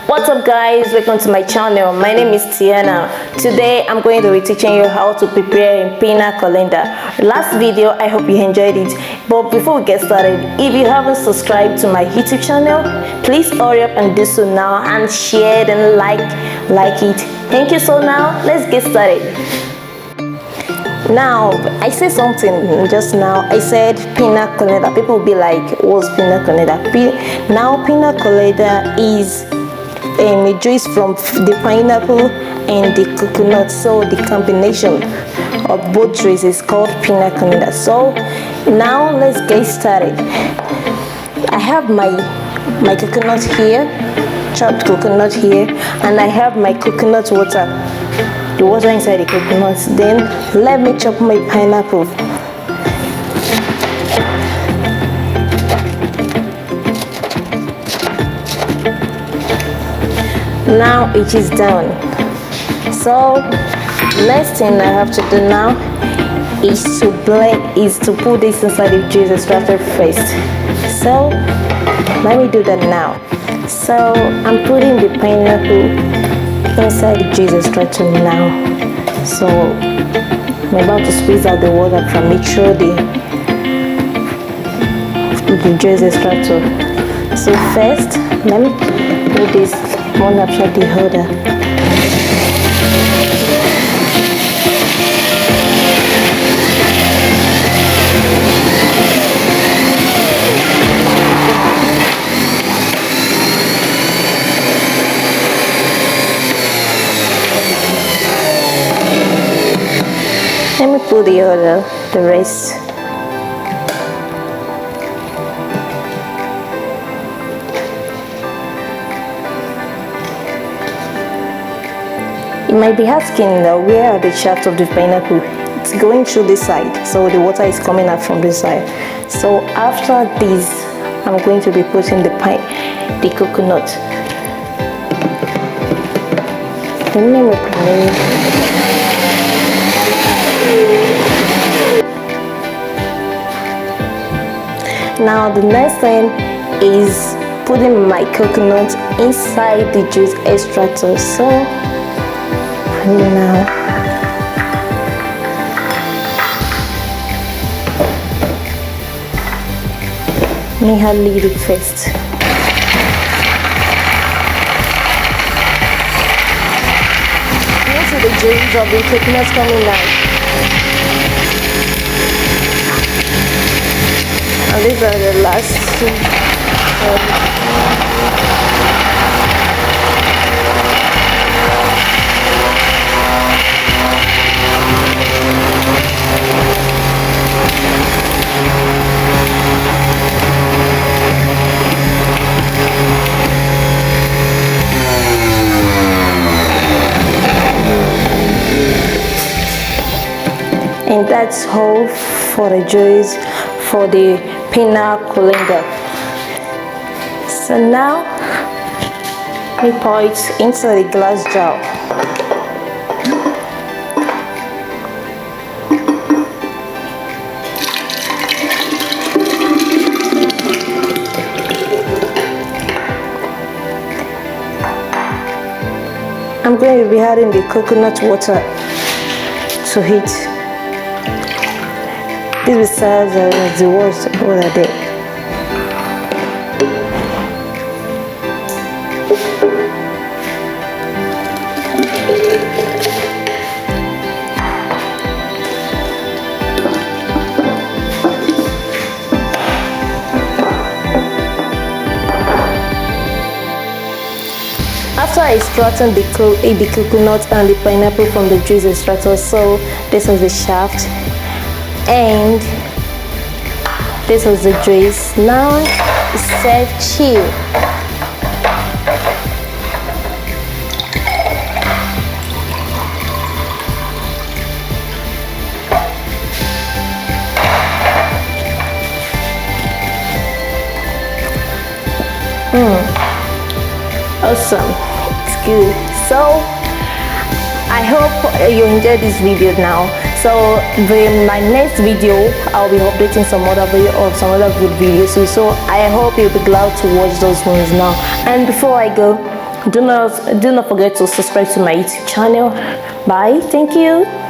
What's up guys, welcome to my channel. My name is Tiana. Today I'm going to be teaching you how to prepare a Piña colada. Last video, I hope you enjoyed it. But before we get started, if you haven't subscribed to my YouTube channel, please hurry up and do so now and share and like it. Thank you. So now let's get started. Now, I said something just now. I said Piña colada. People will be like, what's Piña colada? Now, Piña colada is a juice from the pineapple and the coconut. So the combination of both juices is called Piña colada. So now let's get started. I have my coconut here, chopped coconut here, and I have my coconut water. The water inside the coconut. Then let me chop my pineapple. Now it is done. So next thing I have to do now is to put this inside the juice extractor first. So let me do that now. So I'm putting the pineapple inside the juice extractor now. So I'm about to squeeze out the water from it through the juice extractor. So first, let me put this one after the other. Let me put the rest. You might be asking where are the shafts of the pineapple? It's going through this side, so the water is coming out from this side. So after this, I'm going to be putting the coconut. Now the next thing is putting my coconut inside the juice extractor. So now let me have lead it first. You see the juice of the coconut coming out. And these are the last two. And that's all for the juice for the Piña colada. So now we pour it into the glass jar. I'm going to be adding the coconut water to it. This will serve as the worst over there. After extracting the coconut and the pineapple from the juice extractor, so this is the shaft and this is the juice. Now it's serve chill. Awesome, it's good. So I hope you enjoyed this video now. So in my next video I'll be updating some other good videos, so I hope you'll be glad to watch those ones now. And before I go, Do not forget to subscribe to my YouTube channel. Bye. Thank you.